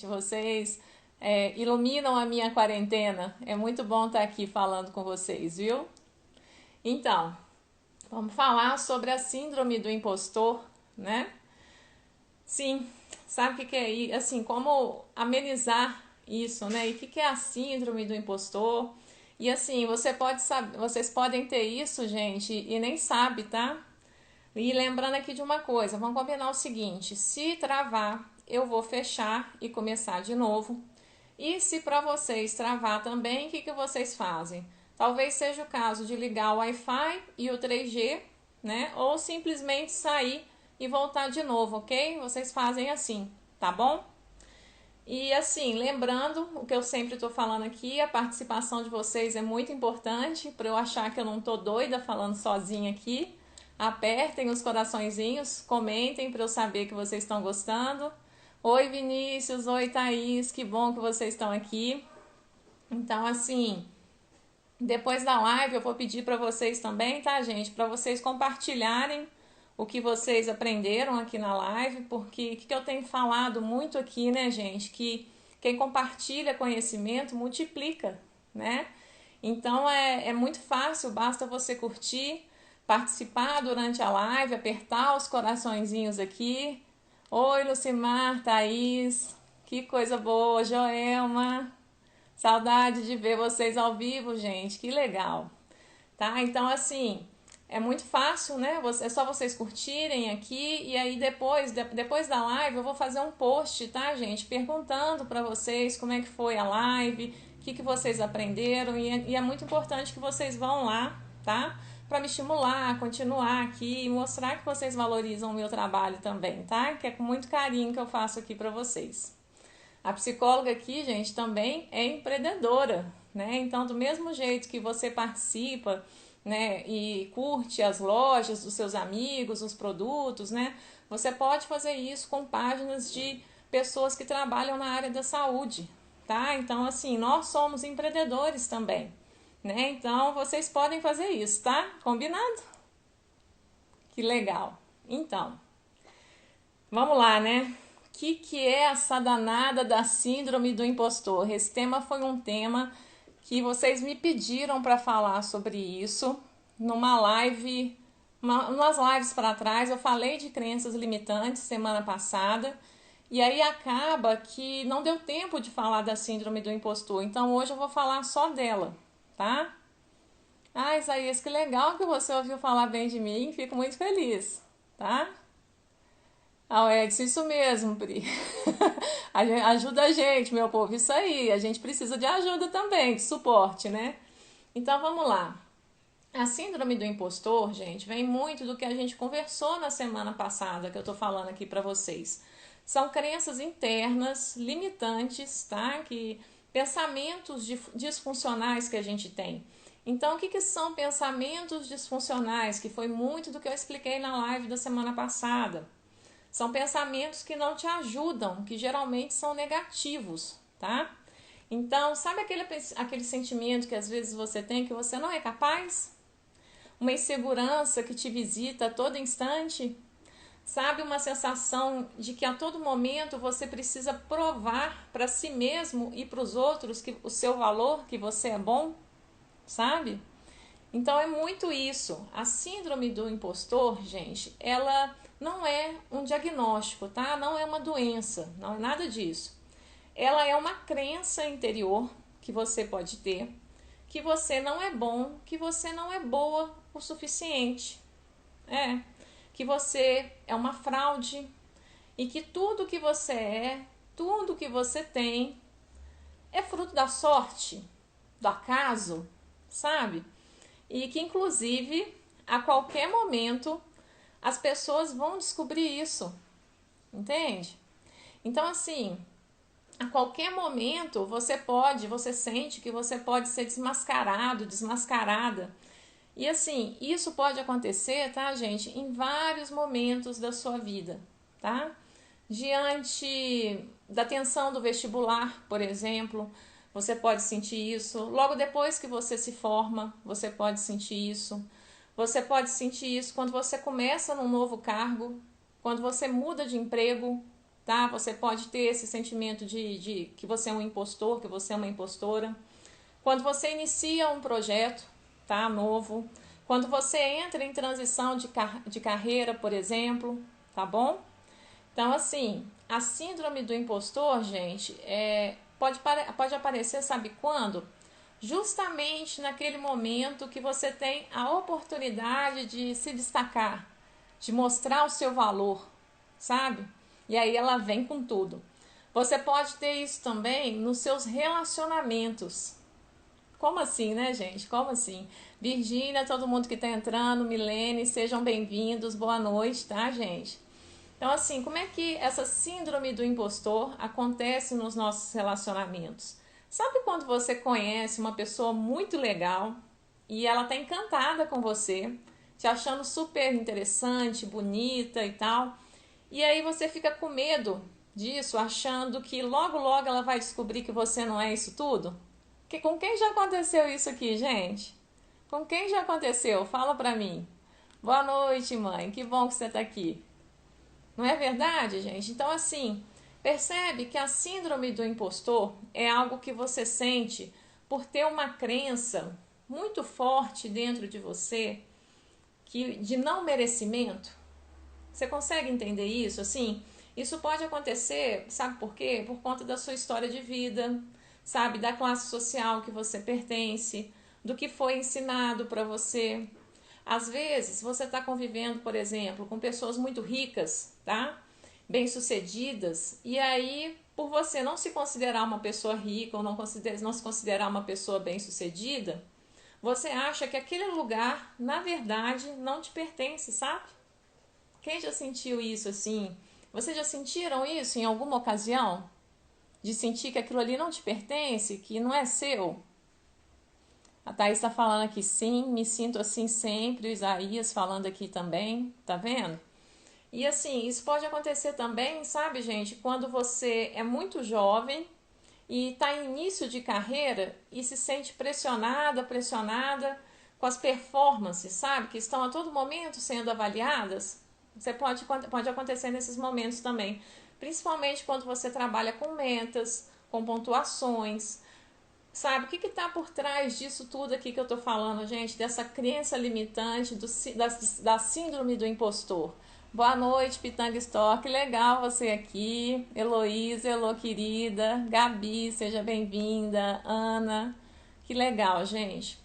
Vocês iluminam a minha quarentena. É muito bom estar aqui falando com vocês, viu? Então, vamos falar sobre a síndrome do impostor, né? Sim, sabe o que que é isso? Assim, como amenizar isso, né? E o que que é a síndrome do impostor? E assim, você pode saber, vocês podem ter isso, gente, e nem sabe, tá? E lembrando aqui de uma coisa, vamos combinar o seguinte: se travar, eu vou fechar e começar de novo. E se para vocês travar também, o que que vocês fazem? Talvez seja o caso de ligar o Wi-Fi e o 3G, né? Ou simplesmente sair e voltar de novo, ok? Vocês fazem assim, tá bom? E assim, lembrando o que eu sempre estou falando aqui, a participação de vocês é muito importante para eu achar que eu não tô doida falando sozinha aqui. Apertem os coraçõezinhos, comentem para eu saber que vocês estão gostando. Oi Vinícius, oi Thaís, que bom que vocês estão aqui. Então assim, depois da live eu vou pedir para vocês também, tá, gente? Para vocês compartilharem o que vocês aprenderam aqui na live, porque o que eu tenho falado muito aqui, né, gente? Que quem compartilha conhecimento multiplica, né? Então é muito fácil, basta você curtir, participar durante a live, apertar os coraçõezinhos aqui. Oi, Lucimar, Thaís, que coisa boa, Joelma. Saudade de ver vocês ao vivo, gente. Que legal. Tá? Então, assim, é muito fácil, né? É só vocês curtirem aqui e aí depois da live eu vou fazer um post, tá, gente? Perguntando para vocês como é que foi a live, o que vocês aprenderam e é muito importante que vocês vão lá, tá? Para me estimular a continuar aqui e mostrar que vocês valorizam o meu trabalho também, tá? Que é com muito carinho que eu faço aqui para vocês. A psicóloga aqui, gente, também é empreendedora, né? Então, do mesmo jeito que você participa, né, e curte as lojas dos seus amigos, os produtos, né? Você pode fazer isso com páginas de pessoas que trabalham na área da saúde, tá? Então, assim, nós somos empreendedores também, né? Então, vocês podem fazer isso, tá? Combinado? Que legal. Então, vamos lá, né? Que é essa danada da síndrome do impostor? Esse tema foi um tema que vocês me pediram para falar sobre isso numa live, umas lives para trás. Eu falei de crenças limitantes semana passada e aí acaba que não deu tempo de falar da síndrome do impostor. Então hoje eu vou falar só dela, tá? Ah, Isaías, que legal que você ouviu falar bem de mim. Fico muito feliz, tá? Ah, Edson, isso mesmo, Pri. Ajuda a gente, meu povo, isso aí. A gente precisa de ajuda também, de suporte, né? Então vamos lá. A síndrome do impostor, gente, vem muito do que a gente conversou na semana passada, que eu tô falando aqui pra vocês. São crenças internas, limitantes, tá? Pensamentos disfuncionais que a gente tem. Então, o que são pensamentos disfuncionais? Que foi muito do que eu expliquei na live da semana passada. São pensamentos que não te ajudam, que geralmente são negativos, tá? Então, sabe aquele sentimento que às vezes você tem que você não é capaz? Uma insegurança que te visita a todo instante? Sabe, uma sensação de que a todo momento você precisa provar para si mesmo e para os outros que o seu valor, que você é bom, sabe? Então é muito isso. A síndrome do impostor, gente, ela não é um diagnóstico, tá? Não é uma doença, não é nada disso. Ela é uma crença interior que você pode ter, que você não é bom, que você não é boa o suficiente. Que você é uma fraude e que tudo que você é, tudo que você tem é fruto da sorte, do acaso, sabe? E que inclusive a qualquer momento as pessoas vão descobrir isso, entende? Então assim, a qualquer momento você sente que você pode ser desmascarado, desmascarada. E assim, isso pode acontecer, tá, gente, em vários momentos da sua vida, tá? Diante da tensão do vestibular, por exemplo, você pode sentir isso. Logo depois que você se forma, você pode sentir isso. Você pode sentir isso quando você começa num novo cargo, quando você muda de emprego, tá? Você pode ter esse sentimento de que você é um impostor, que você é uma impostora. Quando você inicia um projeto, tá? Novo. Quando você entra em transição de carreira, por exemplo, tá bom? Então, assim, a síndrome do impostor, gente, pode aparecer, sabe quando? Justamente naquele momento que você tem a oportunidade de se destacar, de mostrar o seu valor, sabe? E aí ela vem com tudo. Você pode ter isso também nos seus relacionamentos. Como assim, né, gente? Como assim? Virgínia, todo mundo que tá entrando, Milene, sejam bem-vindos, boa noite, tá, gente? Então, assim, como é que essa síndrome do impostor acontece nos nossos relacionamentos? Sabe quando você conhece uma pessoa muito legal e ela tá encantada com você, te achando super interessante, bonita e tal, e aí você fica com medo disso, achando que logo logo ela vai descobrir que você não é isso tudo? Com quem já aconteceu isso aqui, gente? Com quem já aconteceu? Fala pra mim. Boa noite, mãe. Que bom que você tá aqui. Não é verdade, gente? Então, assim, percebe que a síndrome do impostor é algo que você sente por ter uma crença muito forte dentro de você de não merecimento. Você consegue entender isso? Assim, isso pode acontecer, sabe por quê? Por conta da sua história de vida, sabe? Da classe social que você pertence, do que foi ensinado para você. Às vezes, você está convivendo, por exemplo, com pessoas muito ricas, tá? Bem-sucedidas, e aí, por você não se considerar uma pessoa rica ou não se considerar uma pessoa bem-sucedida, você acha que aquele lugar, na verdade, não te pertence, sabe? Quem já sentiu isso assim? Vocês já sentiram isso em alguma ocasião? De sentir que aquilo ali não te pertence, que não é seu? A Thaís está falando aqui, sim, me sinto assim sempre. O Isaías falando aqui também, tá vendo? E assim, isso pode acontecer também, sabe, gente, quando você é muito jovem e está em início de carreira e se sente pressionada com as performances, sabe, que estão a todo momento sendo avaliadas. Você pode acontecer nesses momentos também, principalmente quando você trabalha com metas, com pontuações. Sabe, o que está por trás disso tudo aqui que eu estou falando, gente? Dessa crença limitante, da síndrome do impostor. Boa noite, Pitanga Store. Que legal você aqui. Heloísa, Elô querida. Gabi, seja bem-vinda. Ana. Que legal, gente.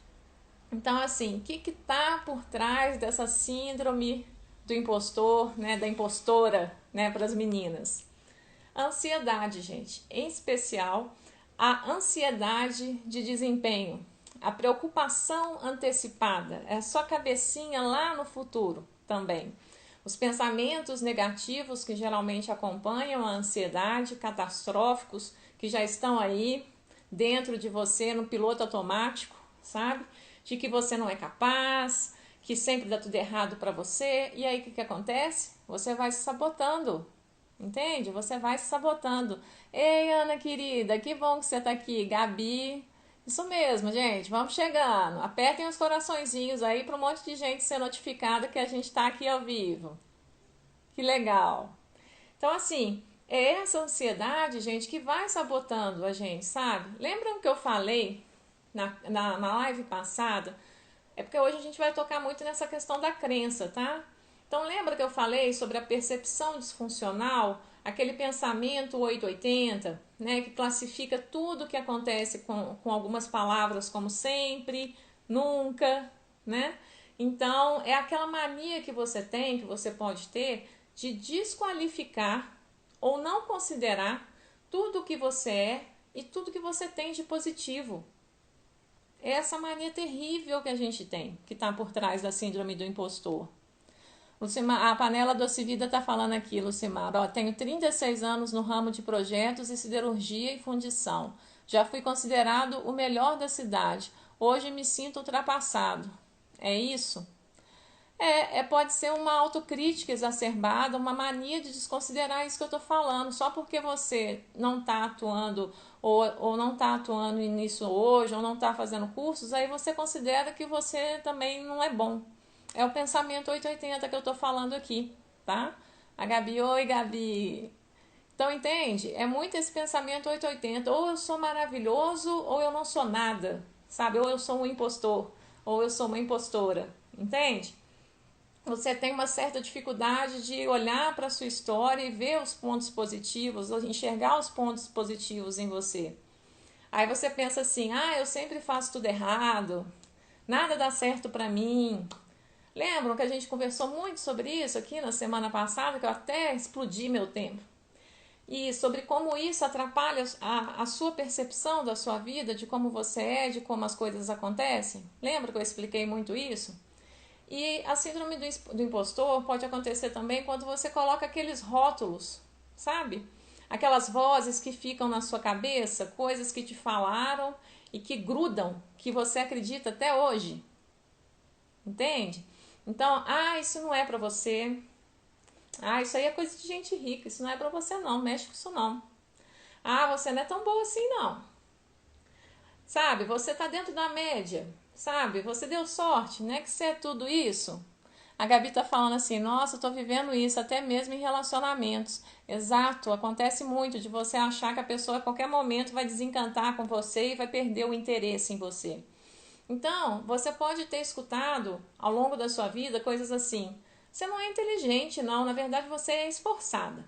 Então, assim, o que está por trás dessa síndrome do impostor, né? Da impostora, né? Para as meninas. A ansiedade, gente. Em especial, a ansiedade de desempenho, a preocupação antecipada, é só cabecinha lá no futuro também. Os pensamentos negativos que geralmente acompanham a ansiedade, catastróficos, que já estão aí dentro de você no piloto automático, sabe? De que você não é capaz, que sempre dá tudo errado para você. E aí o que acontece? Você vai se sabotando. Entende? Você vai se sabotando. Ei, Ana querida, que bom que você tá aqui. Gabi. Isso mesmo, gente. Vamos chegando. Apertem os coraçõezinhos aí para um monte de gente ser notificada que a gente tá aqui ao vivo. Que legal. Então, assim, é essa ansiedade, gente, que vai sabotando a gente, sabe? Lembram que eu falei na live passada? É porque hoje a gente vai tocar muito nessa questão da crença, tá? Então lembra que eu falei sobre a percepção disfuncional, aquele pensamento 880, né, que classifica tudo que acontece com algumas palavras como sempre, nunca, né? Então é aquela mania que você tem, que você pode ter, de desqualificar ou não considerar tudo o que você é e tudo que você tem de positivo. É essa mania terrível que a gente tem, que está por trás da síndrome do impostor. Lucimar, a Panela Doce Vida está falando aqui, Lucimar. Ó, tenho 36 anos no ramo de projetos e siderurgia e fundição. Já fui considerado o melhor da cidade. Hoje me sinto ultrapassado. É isso? Pode ser uma autocrítica exacerbada, uma mania de desconsiderar isso que eu estou falando. Só porque você não está atuando ou não está atuando nisso hoje, ou não está fazendo cursos, aí você considera que você também não é bom. É o pensamento 880 que eu tô falando aqui, tá? A Gabi, oi Gabi. Então, entende? É muito esse pensamento 880. Ou eu sou maravilhoso, ou eu não sou nada, sabe? Ou eu sou um impostor, ou eu sou uma impostora, entende? Você tem uma certa dificuldade de olhar para a sua história e ver os pontos positivos, ou enxergar os pontos positivos em você. Aí você pensa assim: ah, eu sempre faço tudo errado, nada dá certo para mim. Lembram que a gente conversou muito sobre isso aqui na semana passada, que eu até explodi meu tempo? E sobre como isso atrapalha a sua percepção da sua vida, de como você é, de como as coisas acontecem? Lembra que eu expliquei muito isso? E a síndrome do impostor pode acontecer também quando você coloca aqueles rótulos, sabe? Aquelas vozes que ficam na sua cabeça, coisas que te falaram e que grudam, que você acredita até hoje. Entende? Então, isso não é pra você. Isso aí é coisa de gente rica, isso não é pra você não, mexe com isso não. Você não é tão boa assim não. Sabe, você tá dentro da média, sabe? Você deu sorte, não é que você é tudo isso. A Gabi tá falando assim, nossa, eu tô vivendo isso até mesmo em relacionamentos. Exato, acontece muito de você achar que a pessoa a qualquer momento vai desencantar com você e vai perder o interesse em você. Então, você pode ter escutado ao longo da sua vida coisas assim: você não é inteligente, não, na verdade você é esforçada.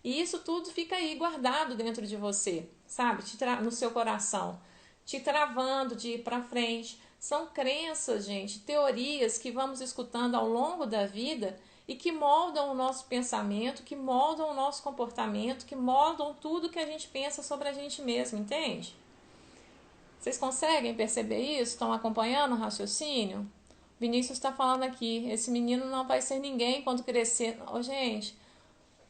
E isso tudo fica aí guardado dentro de você, sabe? No seu coração, te travando de ir para frente. São crenças, gente, teorias que vamos escutando ao longo da vida e que moldam o nosso pensamento, que moldam o nosso comportamento, que moldam tudo que a gente pensa sobre a gente mesmo, entende? Vocês conseguem perceber isso? Estão acompanhando o raciocínio? Vinícius está falando aqui, esse menino não vai ser ninguém quando crescer. Gente,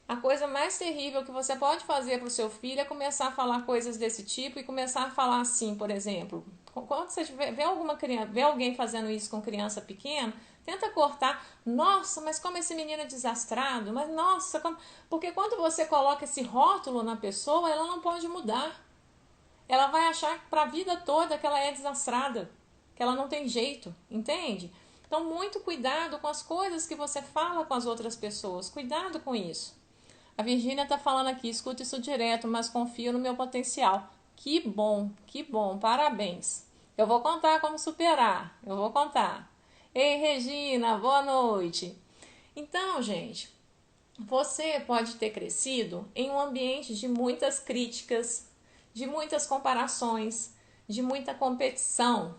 a coisa mais terrível que você pode fazer para o seu filho é começar a falar coisas desse tipo e começar a falar assim, por exemplo. Quando você vê alguma criança, vê alguém fazendo isso com criança pequena, tenta cortar. Nossa, mas como esse menino é desastrado. Mas nossa, como... Porque quando você coloca esse rótulo na pessoa, ela não pode mudar. Ela vai achar para a vida toda que ela é desastrada, que ela não tem jeito, entende? Então, muito cuidado com as coisas que você fala com as outras pessoas. Cuidado com isso. A Virgínia está falando aqui, escuto isso direto, mas confio no meu potencial. Que bom, parabéns. Eu vou contar como superar, eu vou contar. Ei, Regina, boa noite. Então, gente, você pode ter crescido em um ambiente de muitas críticas, de muitas comparações, de muita competição.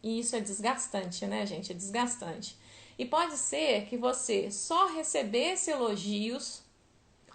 E isso é desgastante, né, gente? É desgastante. E pode ser que você só recebesse elogios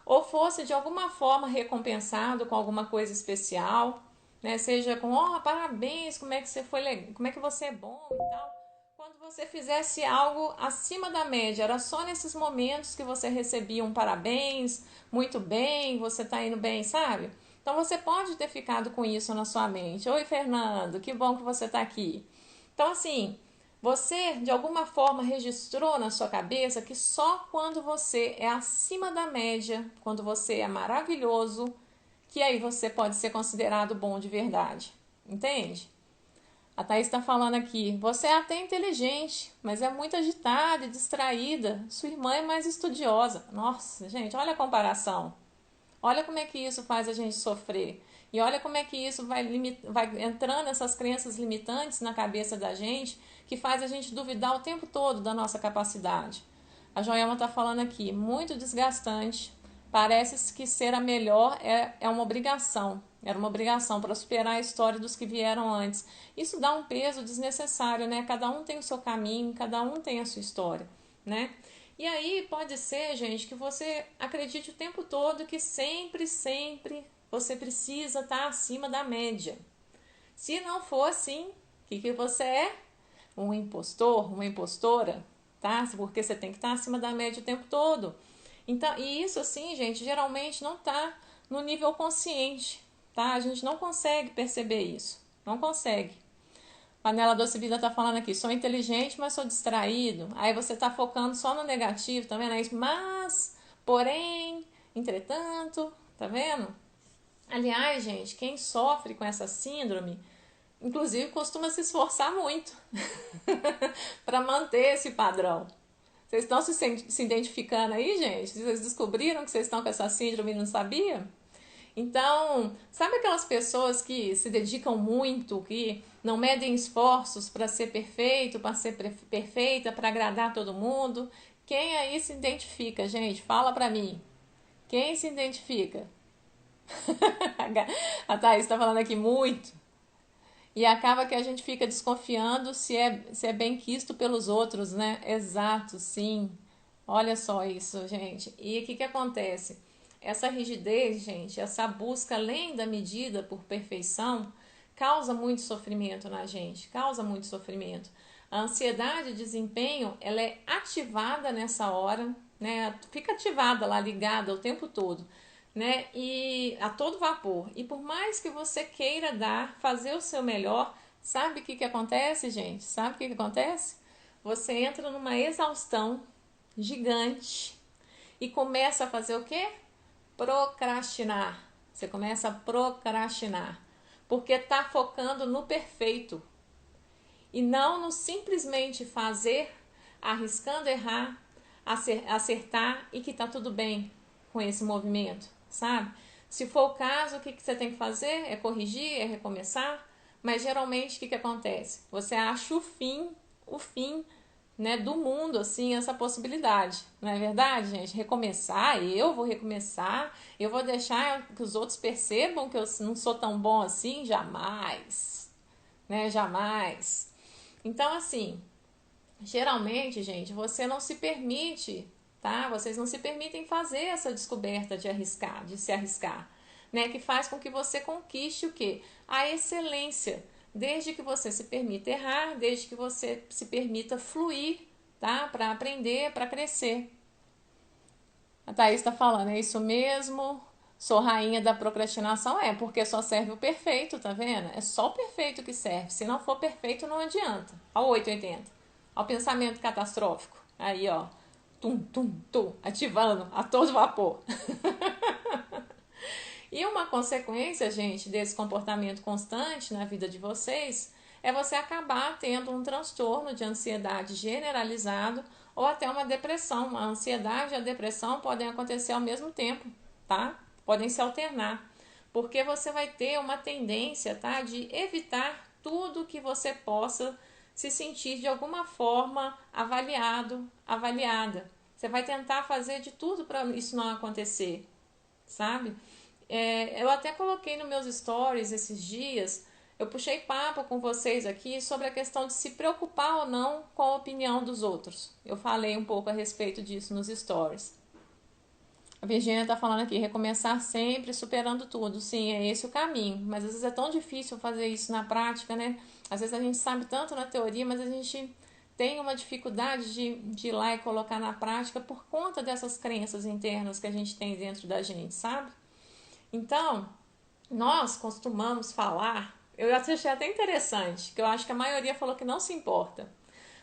ou fosse de alguma forma recompensado com alguma coisa especial, né? Seja com, parabéns, como é que você foi, como é que você é bom e tal. Quando você fizesse algo acima da média, era só nesses momentos que você recebia um parabéns, muito bem, você tá indo bem, sabe? Então você pode ter ficado com isso na sua mente. Oi, Fernando, que bom que você tá aqui. Então, assim, você de alguma forma registrou na sua cabeça que só quando você é acima da média, quando você é maravilhoso, que aí você pode ser considerado bom de verdade. Entende? A Thaís está falando aqui, você é até inteligente, mas é muito agitada e distraída. Sua irmã é mais estudiosa. Nossa, gente, olha a comparação. Olha como é que isso faz a gente sofrer. E olha como é que isso vai entrando essas crenças limitantes na cabeça da gente, que faz a gente duvidar o tempo todo da nossa capacidade. A Joelma está falando aqui, muito desgastante. Parece que ser a melhor é uma obrigação. Era uma obrigação para superar a história dos que vieram antes. Isso dá um peso desnecessário, né? Cada um tem o seu caminho, cada um tem a sua história, né? E aí pode ser, gente, que você acredite o tempo todo que sempre, sempre você precisa estar acima da média. Se não for assim, o que você é? Um impostor, uma impostora, tá? Porque você tem que estar acima da média o tempo todo. Então, e isso assim, gente, geralmente não está no nível consciente, tá? A gente não consegue perceber isso, não consegue. Panela Doce Vida tá falando aqui, sou inteligente, mas sou distraído. Aí você tá focando só no negativo, tá vendo? É isso, mas, porém, entretanto, tá vendo? Aliás, gente, quem sofre com essa síndrome inclusive costuma se esforçar muito para manter esse padrão. Vocês estão se identificando aí, gente? Vocês descobriram que vocês estão com essa síndrome e não sabia? Então, sabe aquelas pessoas que se dedicam muito, que não medem esforços para ser perfeito, para ser perfeita, para agradar todo mundo? Quem aí se identifica, gente? Fala pra mim. Quem se identifica? A Thaís está falando aqui muito. E acaba que a gente fica desconfiando se é bem quisto pelos outros, né? Exato, sim. Olha só isso, gente. E o que acontece? Essa rigidez, gente, essa busca além da medida por perfeição, causa muito sofrimento na gente, causa muito sofrimento. A ansiedade de desempenho, ela é ativada nessa hora, né? Fica ativada lá, ligada o tempo todo, né? E a todo vapor. E por mais que você queira fazer o seu melhor, sabe o que acontece, gente? Sabe o que acontece? Você entra numa exaustão gigante e começa a fazer o quê? Procrastinar. Você começa a procrastinar, porque está focando no perfeito e não no simplesmente fazer, arriscando errar, acertar e que tá tudo bem com esse movimento, sabe? Se for o caso, o que você tem que fazer? É corrigir, é recomeçar, mas geralmente o que acontece? Você acha o fim, né, do mundo, assim, essa possibilidade, não é verdade, gente? Recomeçar, eu vou recomeçar, eu vou deixar que os outros percebam que eu não sou tão bom assim, jamais, né? Jamais. Então, assim, geralmente, gente, você não se permite, tá? Vocês não se permitem fazer essa descoberta de arriscar, de se arriscar, né? Que faz com que você conquiste o quê? A excelência. Desde que você se permita errar, desde que você se permita fluir, tá? Para aprender, para crescer. A Thaís está falando, é isso mesmo? Sou rainha da procrastinação? É, porque só serve o perfeito, tá vendo? É só o perfeito que serve. Se não for perfeito, não adianta. Ao 880. Ao pensamento catastrófico. Aí, ó. Tum, tum, tum. Ativando a todo vapor. E uma consequência, gente, desse comportamento constante na vida de vocês é você acabar tendo um transtorno de ansiedade generalizado ou até uma depressão. A ansiedade e a depressão podem acontecer ao mesmo tempo, tá? Podem se alternar, porque você vai ter uma tendência, tá, de evitar tudo que você possa se sentir de alguma forma avaliado, avaliada. Você vai tentar fazer de tudo para isso não acontecer, sabe? Eu até coloquei nos meus stories esses dias, eu puxei papo com vocês aqui sobre a questão de se preocupar ou não com a opinião dos outros. Eu falei um pouco a respeito disso nos stories. A Virgínia está falando aqui, recomeçar sempre, superando tudo. Sim, é esse o caminho. Mas às vezes é tão difícil fazer isso na prática, né? Às vezes a gente sabe tanto na teoria, mas a gente tem uma dificuldade de ir lá e colocar na prática por conta dessas crenças internas que a gente tem dentro da gente, sabe? Então, nós costumamos falar, eu achei até interessante, que eu acho que a maioria falou que não se importa.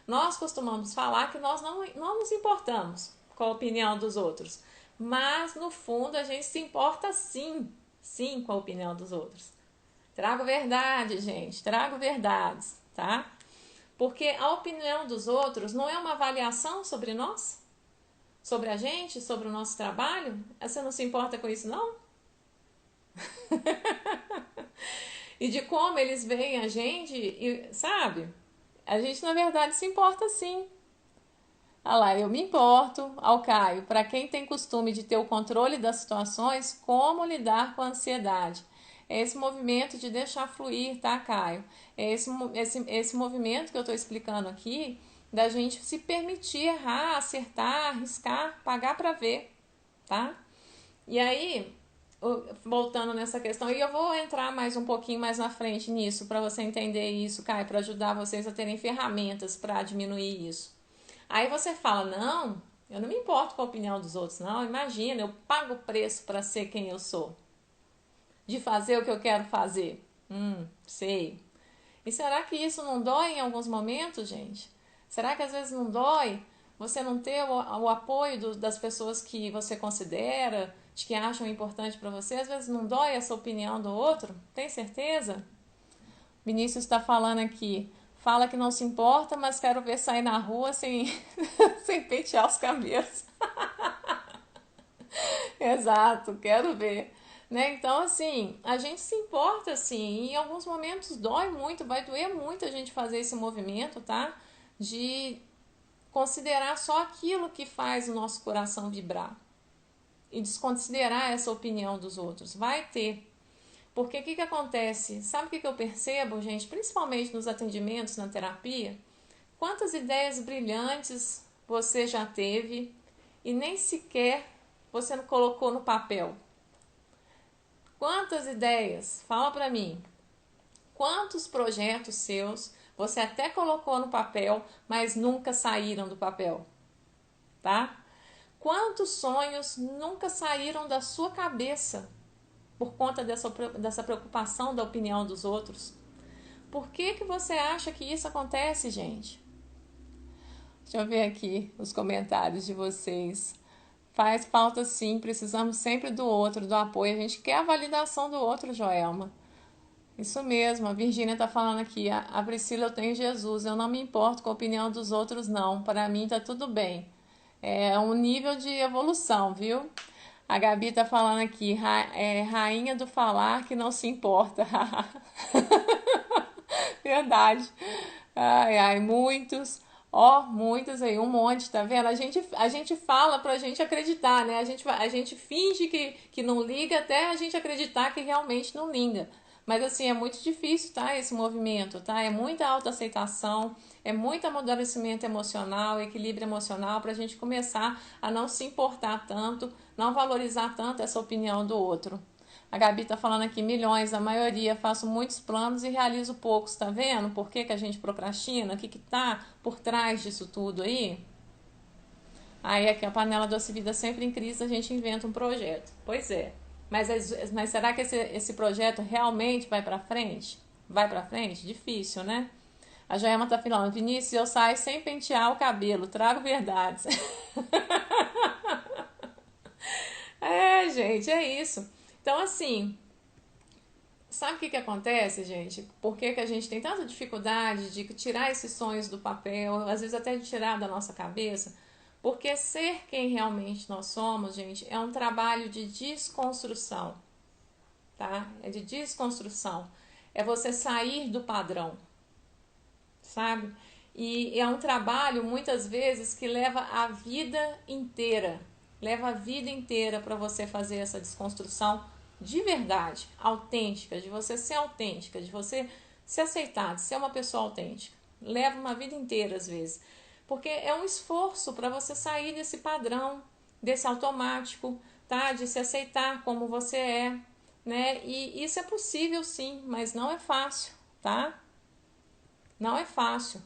Nós costumamos falar que nós não nos importamos com a opinião dos outros, mas no fundo a gente se importa sim, sim com a opinião dos outros. Trago verdade, gente, trago verdades, tá? Porque a opinião dos outros não é uma avaliação sobre nós, sobre a gente, sobre o nosso trabalho. Você não se importa com isso, não? E de como eles veem a gente, e, sabe? A gente na verdade se importa sim. Ah lá, eu me importo, ao Caio, para quem tem costume de ter o controle das situações, como lidar com a ansiedade. É esse movimento de deixar fluir, tá, Caio? É esse movimento que eu estou explicando aqui, da gente se permitir errar, acertar, arriscar, pagar para ver, tá? E aí, voltando nessa questão, e eu vou entrar mais um pouquinho mais na frente nisso, para você entender isso, Caio, para ajudar vocês a terem ferramentas para diminuir isso. Aí você fala, não, eu não me importo com a opinião dos outros, não, imagina, eu pago o preço para ser quem eu sou, de fazer o que eu quero fazer. Sei. E será que isso não dói em alguns momentos, gente? Será que às vezes não dói você não ter o apoio das pessoas que você considera, de que acham importante para você? Às vezes não dói essa opinião do outro? Tem certeza? Vinícius está falando aqui. Fala que não se importa, mas quero ver sair na rua sem, sem pentear os cabelos. Exato, quero ver. Né? Então, assim, a gente se importa, assim, e em alguns momentos dói muito, vai doer muito a gente fazer esse movimento, tá? De considerar só aquilo que faz o nosso coração vibrar e desconsiderar essa opinião dos outros. Vai ter. Porque o que acontece? Sabe o que eu percebo, gente? Principalmente nos atendimentos, na terapia? Quantas ideias brilhantes você já teve e nem sequer você não colocou no papel? Quantas ideias? Fala pra mim. Quantos projetos seus você até colocou no papel, mas nunca saíram do papel, tá? Quantos sonhos nunca saíram da sua cabeça por conta dessa preocupação da opinião dos outros? Por que você acha que isso acontece, gente? Deixa eu ver aqui os comentários de vocês. Faz falta sim, precisamos sempre do outro, do apoio. A gente quer a validação do outro, Joelma. Isso mesmo, a Virgínia tá falando aqui. A Priscila, eu tenho Jesus, eu não me importo com a opinião dos outros, não. Para mim tá tudo bem. É um nível de evolução, viu? A Gabi tá falando aqui, rainha do falar que não se importa. Verdade. Ai, ai, muitos. Ó, muitos aí, um monte, tá vendo? A gente fala pra gente acreditar, né? A gente finge que não liga até a gente acreditar que realmente não liga. Mas assim, é muito difícil, tá? Esse movimento, tá? É muita autoaceitação, é muito amadurecimento emocional, equilíbrio emocional pra gente começar a não se importar tanto, não valorizar tanto essa opinião do outro. A Gabi tá falando aqui, milhões, a maioria, faço muitos planos e realizo poucos, tá vendo? Por que a gente procrastina? O que tá por trás disso tudo aí? Aí aqui a panela doce vida sempre em crise, a gente inventa um projeto. Pois é. Mas será que esse projeto realmente vai pra frente? Vai pra frente? Difícil, né? A Joelma tá falando, Vinícius, eu saio sem pentear o cabelo, trago verdades. É, gente, é isso. Então, assim, sabe o que acontece, gente? Por que a gente tem tanta dificuldade de tirar esses sonhos do papel, às vezes até de tirar da nossa cabeça? Porque ser quem realmente nós somos, gente, é um trabalho de desconstrução, tá? É de desconstrução. É você sair do padrão, sabe? E é um trabalho, muitas vezes, que leva a vida inteira. Leva a vida inteira para você fazer essa desconstrução de verdade, autêntica, de você ser autêntica, de você se aceitar, de ser uma pessoa autêntica. Leva uma vida inteira, às vezes. Porque é um esforço para você sair desse padrão, desse automático, tá? De se aceitar como você é, né? E isso é possível sim, mas não é fácil, tá? Não é fácil.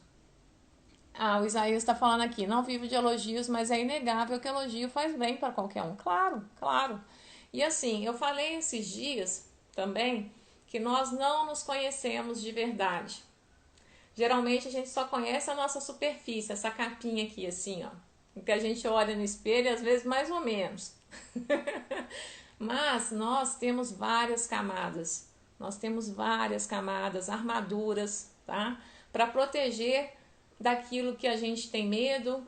Ah, o Isaías está falando aqui, não vivo de elogios, mas é inegável que elogio faz bem para qualquer um. Claro, claro. E assim, eu falei esses dias também que nós não nos conhecemos de verdade. Geralmente a gente só conhece a nossa superfície, essa capinha aqui, assim, ó. Que a gente olha no espelho, às vezes mais ou menos. Mas nós temos várias camadas. Nós temos várias camadas, armaduras, tá? Para proteger daquilo que a gente tem medo,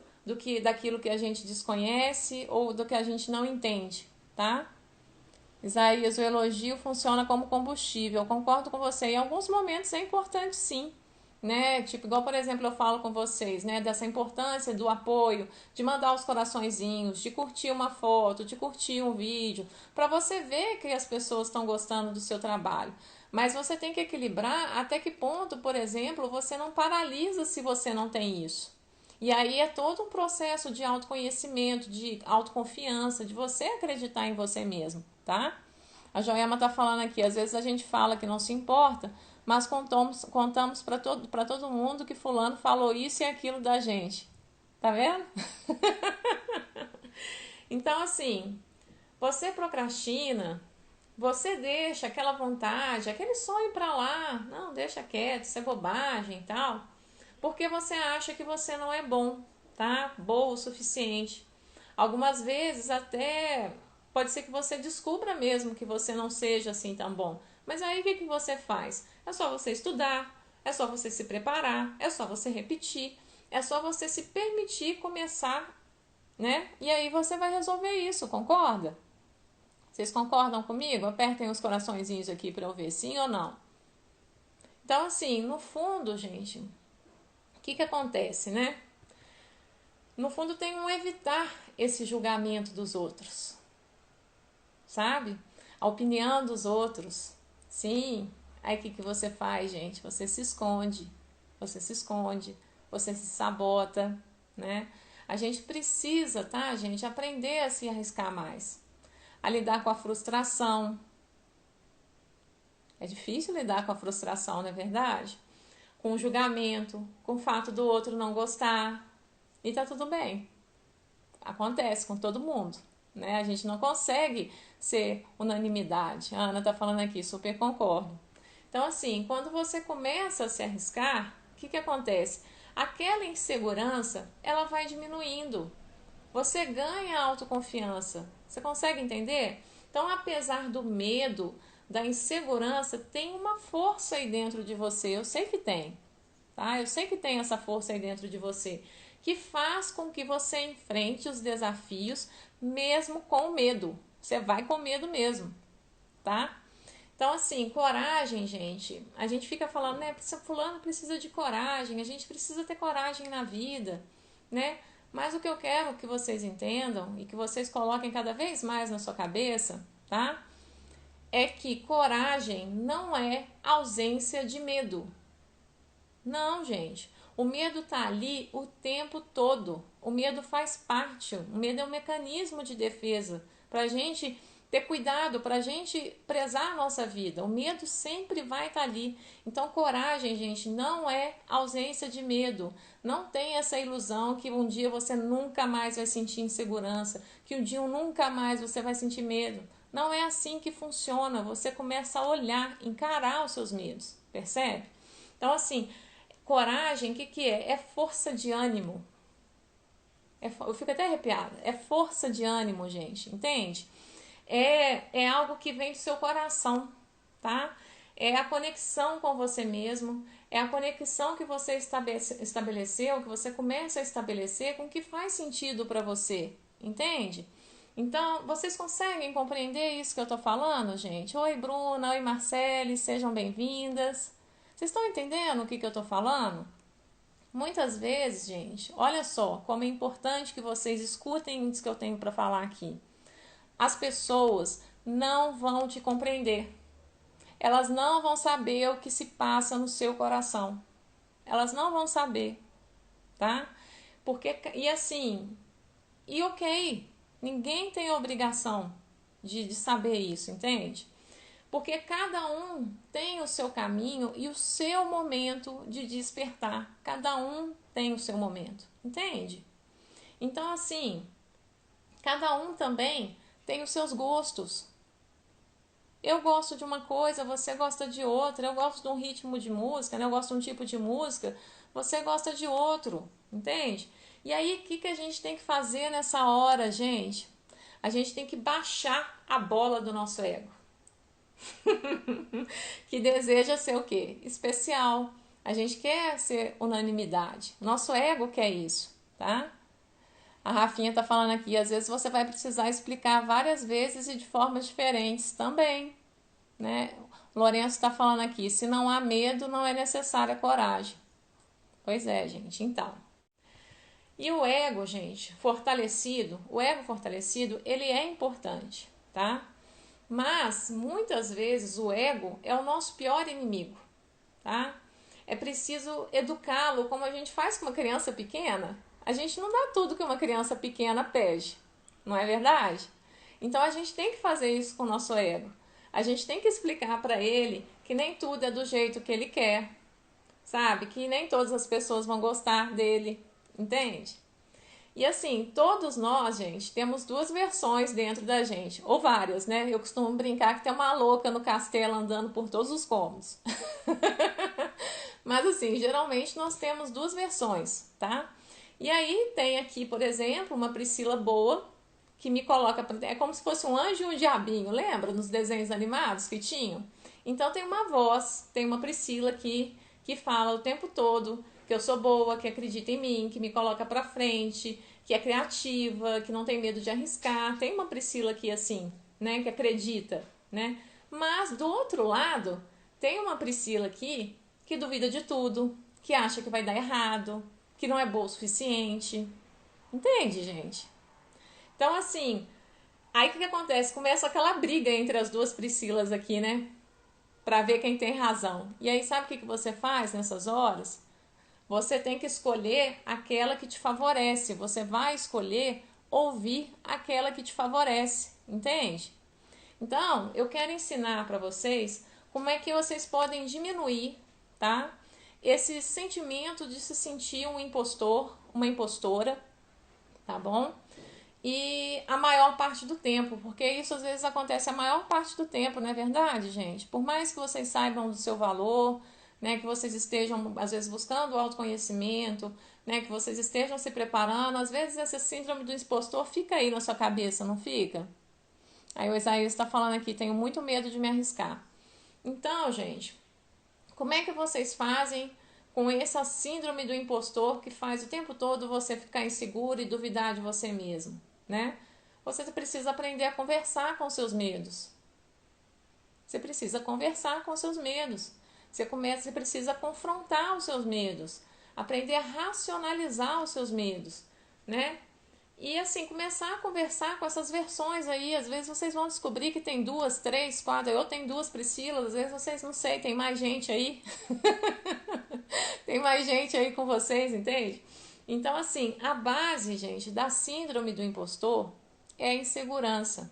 daquilo que a gente desconhece ou do que a gente não entende, tá? Isaías, o elogio funciona como combustível. Eu concordo com você. Em alguns momentos é importante sim, né? Tipo, igual por exemplo eu falo com vocês, né? Dessa importância do apoio, de mandar os coraçõezinhos, de curtir uma foto, de curtir um vídeo, para você ver que as pessoas estão gostando do seu trabalho. Mas você tem que equilibrar até que ponto, por exemplo, você não paralisa se você não tem isso. E aí é todo um processo de autoconhecimento, de autoconfiança, de você acreditar em você mesmo, tá? A Joelma tá falando aqui, às vezes a gente fala que não se importa, mas contamos para todo mundo que fulano falou isso e aquilo da gente. Tá vendo? Então, assim, você procrastina, você deixa aquela vontade, aquele sonho pra lá, não, deixa quieto, isso é bobagem e tal, porque você acha que você não é bom, tá? Boa o suficiente. Algumas vezes até pode ser que você descubra mesmo que você não seja assim tão bom, Mas aí o que você faz? É só você estudar, é só você se preparar, é só você repetir, é só você se permitir começar, né? E aí você vai resolver isso, concorda? Vocês concordam comigo? Apertem os coraçõezinhos aqui para eu ver sim ou não. Então, assim, no fundo, gente, o que acontece, né? No fundo tem um evitar esse julgamento dos outros, sabe? A opinião dos outros. Sim. Aí o que você faz, gente? Você se esconde. Você se esconde. Você se sabota, né? A gente precisa, tá, gente? Aprender a se arriscar mais. A lidar com a frustração. É difícil lidar com a frustração, não é verdade? Com o julgamento, com o fato do outro não gostar. E tá tudo bem. Acontece com todo mundo, né? A gente não consegue ser unanimidade. A Ana tá falando aqui, super concordo. Então, assim, quando você começa a se arriscar, o que acontece? Aquela insegurança, ela vai diminuindo. Você ganha autoconfiança. Você consegue entender? Então, apesar do medo, da insegurança, tem uma força aí dentro de você. Eu sei que tem, tá? Eu sei que tem essa força aí dentro de você, que faz com que você enfrente os desafios mesmo com medo. Você vai com medo mesmo, tá? Então, assim, coragem, gente. A gente fica falando, né? Fulano precisa de coragem, a gente precisa ter coragem na vida, né? Mas o que eu quero que vocês entendam e que vocês coloquem cada vez mais na sua cabeça, tá? É que coragem não é ausência de medo. Não, gente. O medo tá ali o tempo todo. O medo faz parte. O medo é um mecanismo de defesa pra gente ter cuidado, pra gente prezar a nossa vida. O medo sempre vai estar ali. Então, coragem, gente, não é ausência de medo. Não tem essa ilusão que um dia você nunca mais vai sentir insegurança, que um dia nunca mais você vai sentir medo. Não é assim que funciona. Você começa a olhar, encarar os seus medos, percebe? Então, assim, coragem, o que é? É força de ânimo. Eu fico até arrepiada. É força de ânimo, gente, entende? É algo que vem do seu coração, tá? É a conexão com você mesmo, é a conexão que você estabeleceu, que você começa a estabelecer com o que faz sentido para você, entende? Então, vocês conseguem compreender isso que eu tô falando, gente? Oi, Bruna, oi, Marcele, sejam bem-vindas. Vocês estão entendendo o que eu tô falando? Muitas vezes, gente, olha só como é importante que vocês escutem isso que eu tenho para falar aqui. As pessoas não vão te compreender. Elas não vão saber o que se passa no seu coração. Elas não vão saber, tá? Porque, e assim, e ok, ninguém tem a obrigação de saber isso, entende? Porque cada um tem o seu caminho e o seu momento de despertar. Cada um tem o seu momento, entende? Então, assim, cada um também tem os seus gostos. Eu gosto de uma coisa, você gosta de outra. Eu gosto de um ritmo de música, né? Eu gosto de um tipo de música, você gosta de outro, entende? E aí, o que a gente tem que fazer nessa hora, gente? A gente tem que baixar a bola do nosso ego. Que deseja ser o quê? Especial. A gente quer ser unanimidade. Nosso ego quer isso, tá? A Rafinha tá falando aqui, às vezes você vai precisar explicar várias vezes e de formas diferentes também, né? O Lourenço tá falando aqui, se não há medo, não é necessária coragem. Pois é, gente, então. E o ego, gente, o ego fortalecido, ele é importante, tá? Mas, muitas vezes, o ego é o nosso pior inimigo, tá? É preciso educá-lo como a gente faz com uma criança pequena. A gente não dá tudo que uma criança pequena pede, não é verdade? Então, a gente tem que fazer isso com o nosso ego. A gente tem que explicar para ele que nem tudo é do jeito que ele quer, sabe? Que nem todas as pessoas vão gostar dele, entende? E assim, todos nós, gente, temos duas versões dentro da gente, ou várias, né? Eu costumo brincar que tem uma louca no castelo andando por todos os cômodos. Mas assim, geralmente nós temos duas versões, tá? E aí tem aqui, por exemplo, uma Priscila boa, que me coloca, é como se fosse um anjo e um diabinho, lembra? Nos desenhos animados que tinham? Então tem uma voz, tem uma Priscila aqui que fala o tempo todo que eu sou boa, que acredita em mim, que me coloca pra frente, que é criativa, que não tem medo de arriscar. Tem uma Priscila aqui assim, né, que acredita, né? Mas do outro lado, tem uma Priscila aqui que duvida de tudo, que acha que vai dar errado, que não é boa o suficiente. Entende, gente? Então, assim, aí o que acontece? Começa aquela briga entre as duas Priscilas aqui, né? Pra ver quem tem razão. E aí, sabe o que você faz nessas horas? Você tem que escolher aquela que te favorece. Você vai escolher ouvir aquela que te favorece. Entende? Então, eu quero ensinar para vocês como é que vocês podem diminuir, tá? Esse sentimento de se sentir um impostor, uma impostora, tá bom? E a maior parte do tempo, porque isso às vezes acontece a maior parte do tempo, não é verdade, gente? Por mais que vocês saibam do seu valor, né, que vocês estejam às vezes buscando autoconhecimento, né, que vocês estejam se preparando, às vezes essa síndrome do impostor fica aí na sua cabeça, não fica? Aí o Isaías está falando aqui, tenho muito medo de me arriscar. Então, gente, como é que vocês fazem com essa síndrome do impostor que faz o tempo todo você ficar inseguro e duvidar de você mesmo, né? Você precisa aprender a conversar com seus medos. Você precisa conversar com seus medos. Você precisa confrontar os seus medos, aprender a racionalizar os seus medos, né? E assim, começar a conversar com essas versões aí. Às vezes vocês vão descobrir que tem duas, três, quatro. Eu tenho duas Priscilas, às vezes vocês não sei, tem mais gente aí. Tem mais gente aí com vocês, entende? Então, assim, a base, gente, da síndrome do impostor é a insegurança,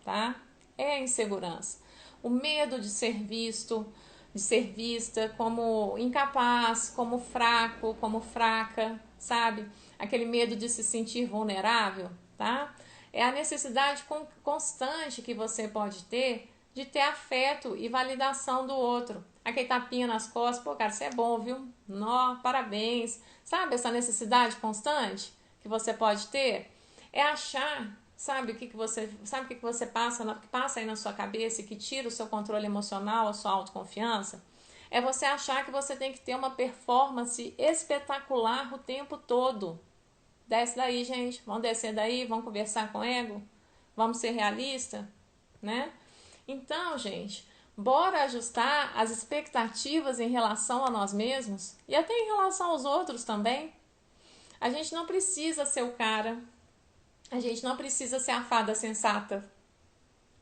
tá? É a insegurança. O medo de ser visto, de ser vista como incapaz, como fraco, como fraca, sabe? Aquele medo de se sentir vulnerável, tá? É a necessidade constante que você pode ter de ter afeto e validação do outro. Aquele tapinha nas costas, pô, cara, você é bom, viu? Nó, parabéns. Sabe essa necessidade constante que você pode ter? É achar, sabe o que você passa aí na sua cabeça e que tira o seu controle emocional, a sua autoconfiança? É você achar que você tem que ter uma performance espetacular o tempo todo. Desce daí, gente. Vamos descer daí, vamos conversar com o ego. Vamos ser realista, né? Então, gente, bora ajustar as expectativas em relação a nós mesmos e até em relação aos outros também. A gente não precisa ser o cara, a gente não precisa ser a fada sensata.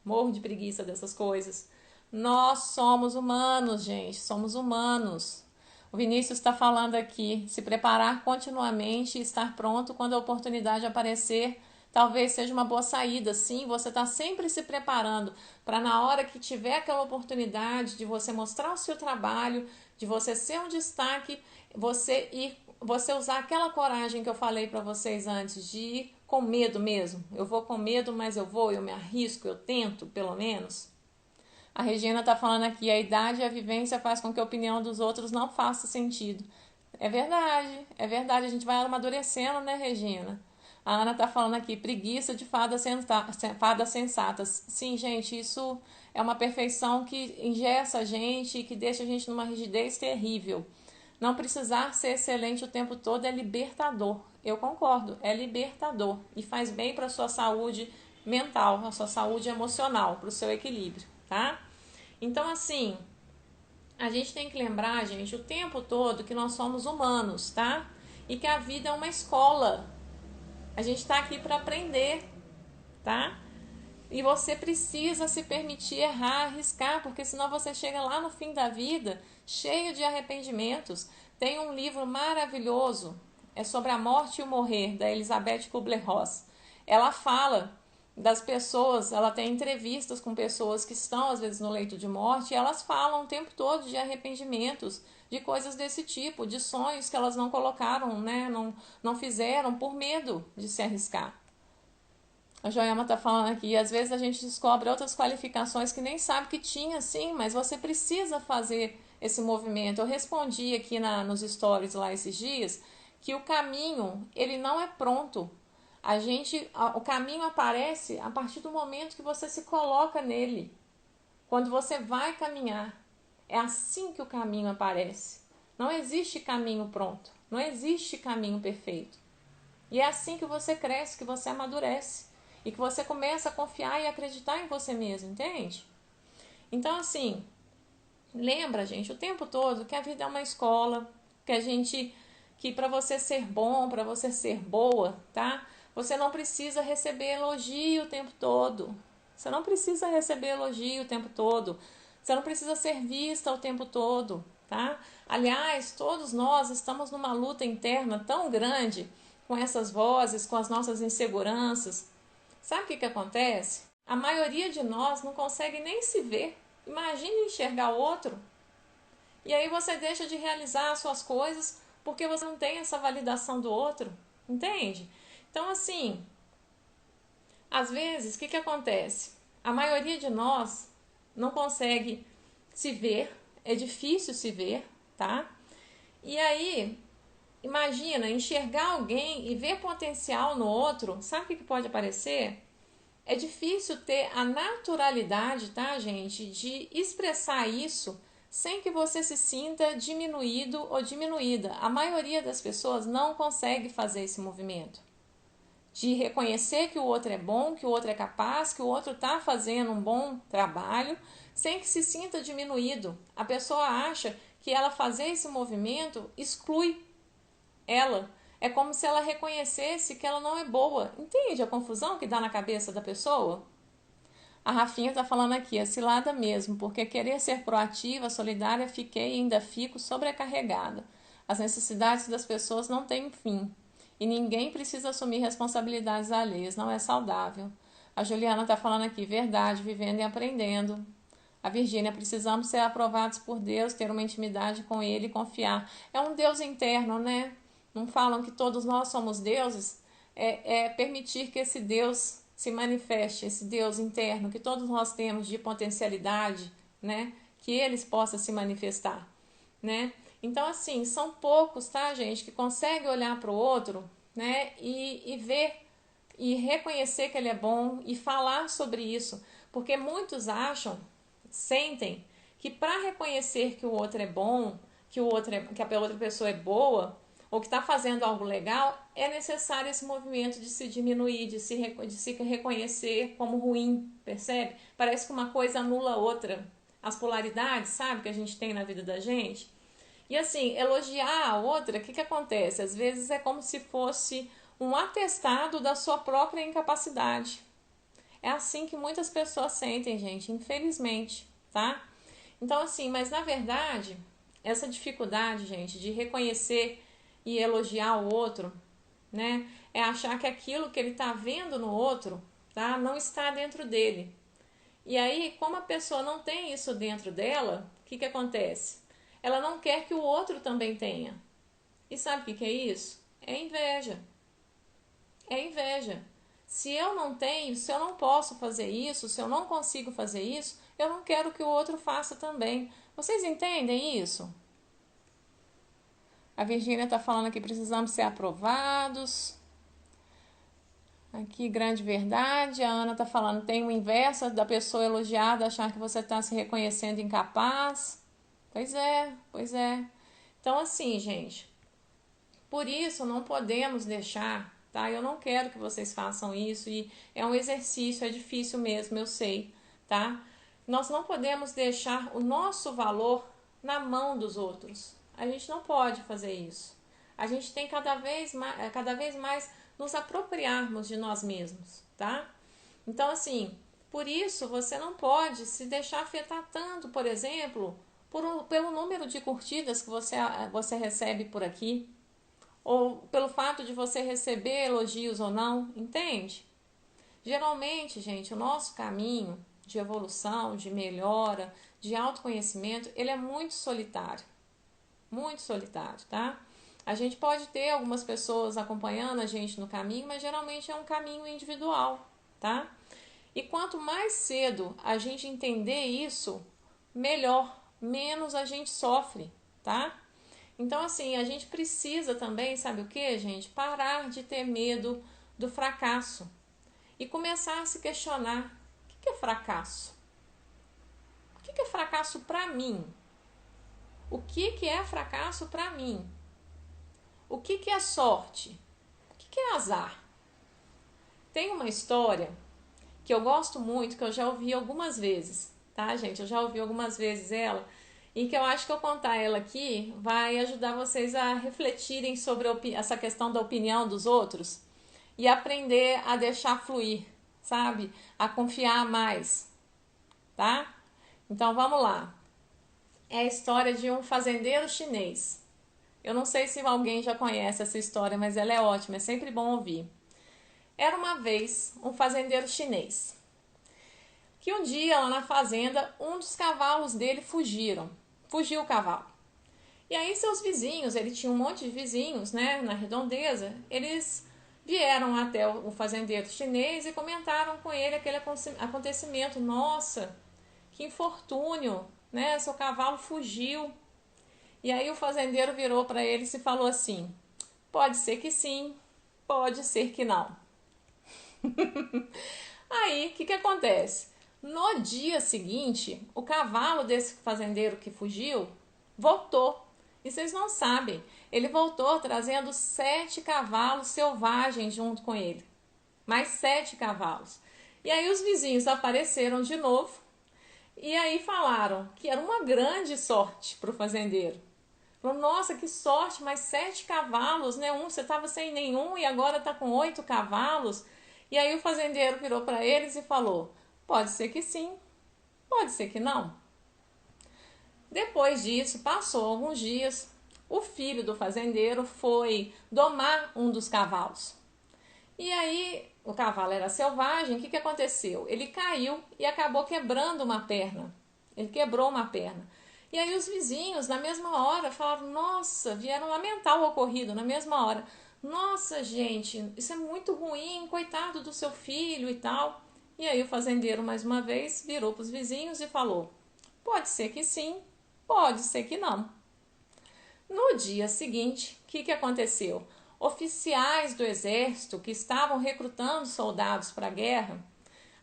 Morro de preguiça dessas coisas. Nós somos humanos, gente, somos humanos. O Vinícius está falando aqui, se preparar continuamente e estar pronto quando a oportunidade aparecer, talvez seja uma boa saída. Sim, você está sempre se preparando para na hora que tiver aquela oportunidade de você mostrar o seu trabalho, de você ser um destaque, você usar aquela coragem que eu falei para vocês antes, de ir com medo mesmo. Eu vou com medo, mas eu me arrisco, eu tento, pelo menos. A Regina está falando aqui, a idade e a vivência faz com que a opinião dos outros não faça sentido. É verdade, a gente vai amadurecendo, né, Regina? A Ana está falando aqui, preguiça de fadas sensatas. Sim, gente, isso é uma perfeição que engessa a gente e que deixa a gente numa rigidez terrível. Não precisar ser excelente o tempo todo é libertador. Eu concordo, é libertador e faz bem para a sua saúde mental, a sua saúde emocional, para o seu equilíbrio, tá? Então, assim, a gente tem que lembrar, gente, o tempo todo que nós somos humanos, tá? E que a vida é uma escola. A gente está aqui para aprender, tá? E você precisa se permitir errar, arriscar, porque senão você chega lá no fim da vida cheio de arrependimentos. Tem um livro maravilhoso, é sobre a morte e o morrer, da Elizabeth Kubler-Ross. Ela fala das pessoas, ela tem entrevistas com pessoas que estão às vezes no leito de morte e elas falam o tempo todo de arrependimentos, de coisas desse tipo, de sonhos que elas não colocaram, né, não fizeram por medo de se arriscar. A Joelma está falando aqui, às vezes a gente descobre outras qualificações que nem sabe que tinha, sim, mas você precisa fazer esse movimento. Eu respondi aqui nos stories lá esses dias que o caminho, ele não é pronto. O caminho aparece a partir do momento que você se coloca nele. Quando você vai caminhar, é assim que o caminho aparece. Não existe caminho pronto, não existe caminho perfeito. E é assim que você cresce, que você amadurece e que você começa a confiar e acreditar em você mesmo, entende? Então, assim, lembra, gente, o tempo todo que a vida é uma escola, que para você ser bom, para você ser boa, tá? Você não precisa receber elogio o tempo todo. Você não precisa receber elogio o tempo todo. Você não precisa ser vista o tempo todo, tá? Aliás, todos nós estamos numa luta interna tão grande com essas vozes, com as nossas inseguranças. Sabe o que acontece? A maioria de nós não consegue nem se ver. Imagine enxergar o outro. E aí você deixa de realizar as suas coisas porque você não tem essa validação do outro. Entende? Então, assim, às vezes, o que acontece? A maioria de nós não consegue se ver, é difícil se ver, tá? E aí, imagina enxergar alguém e ver potencial no outro, sabe o que pode aparecer? É difícil ter a naturalidade, tá, gente, de expressar isso sem que você se sinta diminuído ou diminuída. A maioria das pessoas não consegue fazer esse movimento de reconhecer que o outro é bom, que o outro é capaz, que o outro está fazendo um bom trabalho, sem que se sinta diminuído. A pessoa acha que ela fazer esse movimento exclui ela. É como se ela reconhecesse que ela não é boa. Entende a confusão que dá na cabeça da pessoa? A Rafinha está falando aqui, é cilada mesmo, porque querer ser proativa, solidária, fiquei e ainda fico sobrecarregada. As necessidades das pessoas não têm fim. E ninguém precisa assumir responsabilidades alheias, não é saudável. A Juliana está falando aqui, verdade, vivendo e aprendendo. A Virgínia, precisamos ser aprovados por Deus, ter uma intimidade com Ele e confiar. É um Deus interno, né? Não falam que todos nós somos deuses? É permitir que esse Deus se manifeste, esse Deus interno que todos nós temos de potencialidade, né? Que eles possam se manifestar, né? Então, assim, são poucos, tá, gente, que conseguem olhar para o outro, né? E ver e reconhecer que ele é bom e falar sobre isso, porque muitos acham, sentem que para reconhecer que o outro é bom, que a outra pessoa é boa ou que está fazendo algo legal, é necessário esse movimento de se diminuir, de se reconhecer como ruim, percebe? Parece que uma coisa anula a outra. As polaridades, sabe, que a gente tem na vida da gente. E assim, elogiar a outra, o que acontece? Às vezes é como se fosse um atestado da sua própria incapacidade. É assim que muitas pessoas sentem, gente, infelizmente, tá? Então, assim, mas na verdade, essa dificuldade, gente, de reconhecer e elogiar o outro, né, é achar que aquilo que ele tá vendo no outro, tá, não está dentro dele. E aí, como a pessoa não tem isso dentro dela, o que acontece? Ela não quer que o outro também tenha. E sabe o que é isso? É inveja. É inveja. Se eu não tenho, se eu não posso fazer isso, se eu não consigo fazer isso, eu não quero que o outro faça também. Vocês entendem isso? A Virgínia está falando que precisamos ser aprovados. Aqui, grande verdade. A Ana está falando, tem o inverso da pessoa elogiada achar que você está se reconhecendo incapaz. Pois é, pois é. Então, assim, gente, por isso não podemos deixar, tá? Eu não quero que vocês façam isso e é um exercício, é difícil mesmo, eu sei, tá? Nós não podemos deixar o nosso valor na mão dos outros. A gente não pode fazer isso. A gente tem cada vez mais nos apropriarmos de nós mesmos, tá? Então, assim, por isso você não pode se deixar afetar tanto, por exemplo, pelo número de curtidas que você recebe por aqui, ou pelo fato de você receber elogios ou não, entende? Geralmente, gente, o nosso caminho de evolução, de melhora, de autoconhecimento, ele é muito solitário, tá? A gente pode ter algumas pessoas acompanhando a gente no caminho, mas geralmente é um caminho individual, tá? E quanto mais cedo a gente entender isso, melhor, menos a gente sofre, tá? Então, assim, a gente precisa também, sabe o que, gente? Parar de ter medo do fracasso e começar a se questionar: o que é fracasso? que é fracasso para mim? O que é fracasso para mim? O que é sorte? O que é azar? Tem uma história que eu gosto muito, que eu já ouvi algumas vezes, tá, gente? Eu já ouvi algumas vezes ela, e que eu acho que eu contar ela aqui vai ajudar vocês a refletirem sobre essa questão da opinião dos outros e aprender a deixar fluir, sabe? A confiar mais, tá? Então vamos lá. É a história de um fazendeiro chinês. Eu não sei se alguém já conhece essa história, mas ela é ótima, é sempre bom ouvir. Era uma vez um fazendeiro chinês, que um dia lá na fazenda, um dos cavalos dele fugiu o cavalo. E aí seus vizinhos, ele tinha um monte de vizinhos, né, na redondeza, eles vieram até o fazendeiro chinês e comentaram com ele aquele acontecimento. Nossa, que infortúnio, né, seu cavalo fugiu. E aí o fazendeiro virou para eles e falou assim: pode ser que sim, pode ser que não. Aí, o que acontece? No dia seguinte, o cavalo desse fazendeiro que fugiu voltou. E vocês não sabem, ele voltou trazendo 7 cavalos selvagens junto com ele. Mais 7 cavalos. E aí os vizinhos apareceram de novo e aí falaram que era uma grande sorte para o fazendeiro. Falou, nossa, que sorte, mais 7 cavalos, né? Você estava sem nenhum e agora está com 8 cavalos. E aí o fazendeiro virou para eles e falou, pode ser que sim, pode ser que não. Depois disso, passou alguns dias, o filho do fazendeiro foi domar um dos cavalos. E aí, o cavalo era selvagem, o que aconteceu? Ele caiu e acabou quebrando uma perna. Ele quebrou uma perna. E aí os vizinhos, na mesma hora, falaram, nossa, vieram lamentar o ocorrido na mesma hora. Nossa, gente, isso é muito ruim, coitado do seu filho e tal. E aí o fazendeiro, mais uma vez, virou para os vizinhos e falou, pode ser que sim, pode ser que não. No dia seguinte, o que aconteceu? Oficiais do exército que estavam recrutando soldados para a guerra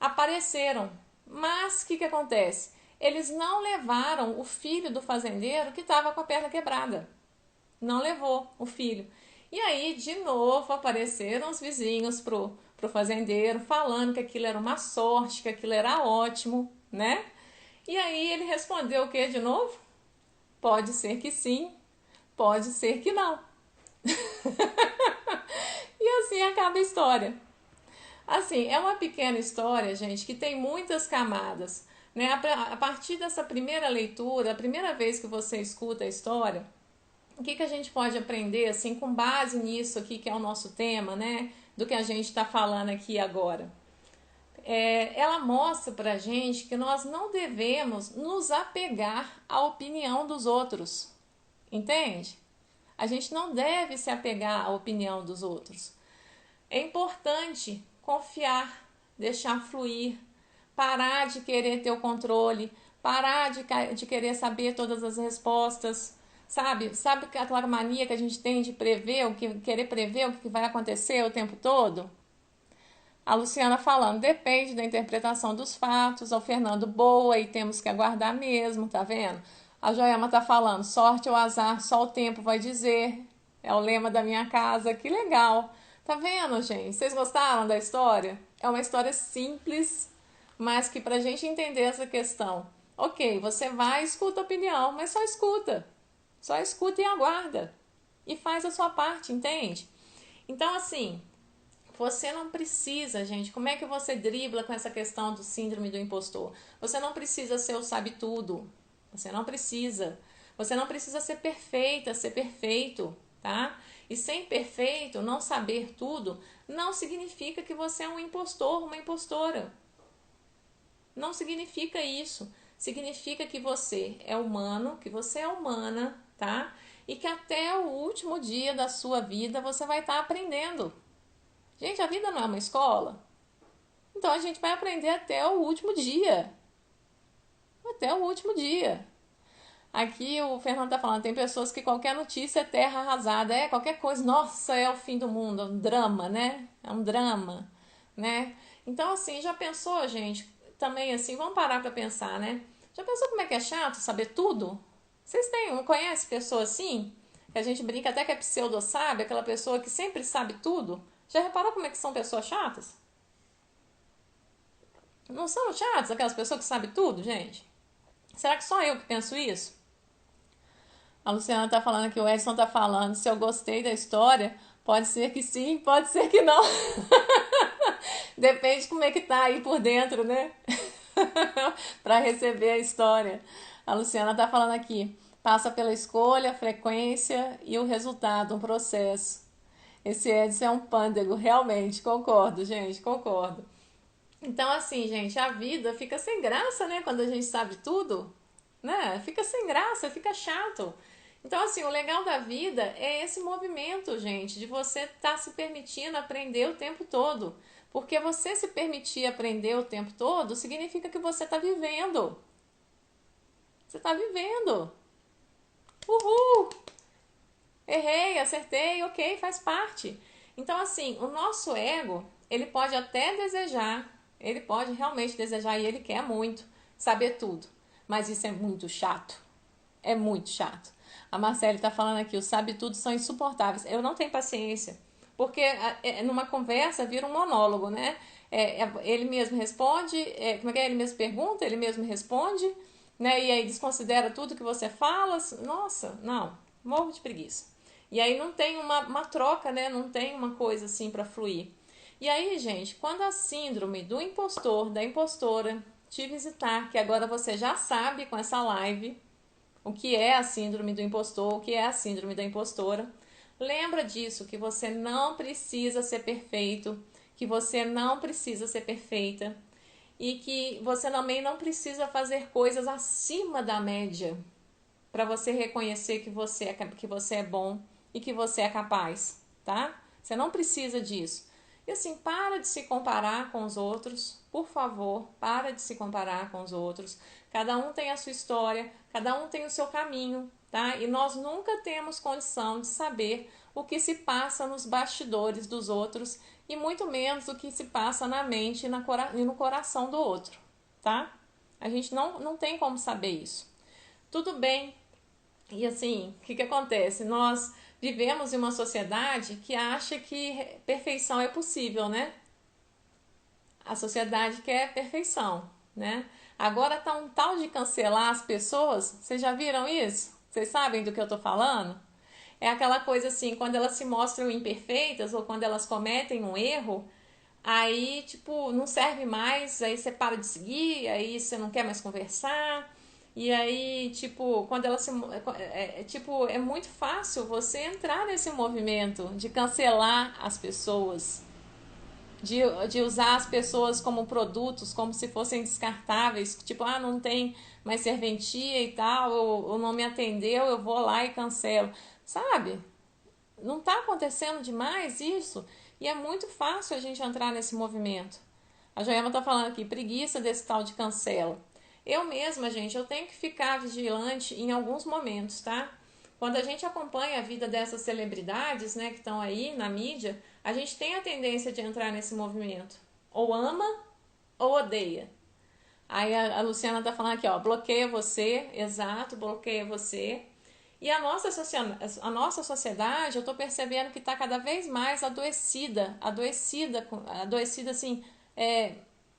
apareceram. Mas o que acontece? Eles não levaram o filho do fazendeiro que estava com a perna quebrada. Não levou o filho. E aí, de novo, apareceram os vizinhos pro fazendeiro falando que aquilo era uma sorte, que aquilo era ótimo, né? E aí ele respondeu o que de novo? Pode ser que sim, pode ser que não. E assim acaba a história. Assim, é uma pequena história, gente, que tem muitas camadas, né? A partir dessa primeira leitura, a primeira vez que você escuta a história, o que a gente pode aprender, assim, com base nisso aqui, que é o nosso tema, né? Do que a gente está falando aqui agora. Ela mostra pra gente que nós não devemos nos apegar à opinião dos outros, entende? A gente não deve se apegar à opinião dos outros. É importante confiar, deixar fluir, parar de querer ter o controle, parar de querer saber todas as respostas, sabe? Sabe aquela mania que a gente tem de querer prever o que vai acontecer o tempo todo? A Luciana falando, depende da interpretação dos fatos, ao Fernando, boa, e temos que aguardar mesmo, tá vendo? A Joelma tá falando, sorte ou azar, só o tempo vai dizer, é o lema da minha casa, que legal. Tá vendo, gente? Vocês gostaram da história? É uma história simples, mas que pra gente entender essa questão, ok, você vai, escuta a opinião, mas só escuta e aguarda, e faz a sua parte, entende? Então, assim, você não precisa, gente, como é que você dribla com essa questão do síndrome do impostor? Você não precisa ser o sabe-tudo, você não precisa ser perfeita, ser perfeito, tá? E sem perfeito, não saber tudo, não significa que você é um impostor, uma impostora. Não significa isso. Significa que você é humano, que você é humana, tá? E que até o último dia da sua vida você vai estar aprendendo. Gente, a vida não é uma escola? Então a gente vai aprender até o último dia. Até o último dia. Aqui o Fernando tá falando, tem pessoas que qualquer notícia é terra arrasada, qualquer coisa, nossa, é o fim do mundo, é um drama, né? É um drama, né? Então assim, já pensou, gente, também assim, vamos parar para pensar, né? Já pensou como é que é chato saber tudo? Vocês conhecem pessoa assim? Que a gente brinca até que é pseudo-sábio, aquela pessoa que sempre sabe tudo. Já reparou como é que são pessoas chatas? Não são chatas aquelas pessoas que sabem tudo, gente? Será que só eu que penso isso? A Luciana tá falando aqui, o Edson tá falando, se eu gostei da história, pode ser que sim, pode ser que não. Depende como é que tá aí por dentro, né? Para receber a história. A Luciana tá falando aqui, passa pela escolha, frequência e o resultado, um processo. Esse Edson é um pândego, realmente, concordo, gente, concordo. Então, assim, gente, a vida fica sem graça, né? Quando a gente sabe tudo, né? Fica sem graça, fica chato. Então, assim, o legal da vida é esse movimento, gente, de você estar se permitindo aprender o tempo todo. Porque você se permitir aprender o tempo todo significa que você está vivendo. Você está vivendo. Uhul! Errei, acertei, ok, faz parte. Então, assim, o nosso ego, ele pode até desejar, ele pode realmente desejar e ele quer muito saber tudo. Mas isso é muito chato. É muito chato. A Marcele está falando aqui, os sabe tudo são insuportáveis. Eu não tenho paciência. Porque numa conversa vira um monólogo, né? Ele mesmo responde, como é que é? Ele mesmo pergunta, ele mesmo responde, né? E aí desconsidera tudo que você fala. Nossa, não, morro de preguiça. E aí não tem uma troca, né? Não tem uma coisa assim para fluir. E aí, gente, quando a síndrome do impostor, da impostora, te visitar, que agora você já sabe com essa live, o que é a síndrome do impostor, o que é a síndrome da impostora. Lembra disso, que você não precisa ser perfeito, que você não precisa ser perfeita e que você também não precisa fazer coisas acima da média para você reconhecer que você é bom e que você é capaz, tá? Você não precisa disso. E assim, para de se comparar com os outros, por favor, para de se comparar com os outros. Cada um tem a sua história, cada um tem o seu caminho, tá? E nós nunca temos condição de saber o que se passa nos bastidores dos outros e muito menos o que se passa na mente e no coração do outro, tá? A gente não tem como saber isso. Tudo bem. E assim, o que acontece? Nós vivemos em uma sociedade que acha que perfeição é possível, né? A sociedade quer perfeição, né? Agora tá um tal de cancelar as pessoas. Vocês já viram isso? Vocês sabem do que eu tô falando? É aquela coisa assim, quando elas se mostram imperfeitas ou quando elas cometem um erro, aí, tipo, não serve mais, aí você para de seguir, aí você não quer mais conversar. E aí, tipo, quando ela se. Tipo, é muito fácil você entrar nesse movimento de cancelar as pessoas, de usar as pessoas como produtos, como se fossem descartáveis, tipo, ah, não tem mais serventia e tal, ou não me atendeu, eu vou lá e cancelo. Sabe? Não tá acontecendo demais isso? E é muito fácil a gente entrar nesse movimento. A Joelma tá falando aqui, preguiça desse tal de cancela. Eu mesma, gente, eu tenho que ficar vigilante em alguns momentos, tá? Quando a gente acompanha a vida dessas celebridades, né, que estão aí na mídia, a gente tem a tendência de entrar nesse movimento. Ou ama ou odeia. Aí a Luciana tá falando aqui, ó, bloqueia você, exato, bloqueia você. E a nossa sociedade, eu tô percebendo que tá cada vez mais adoecida assim,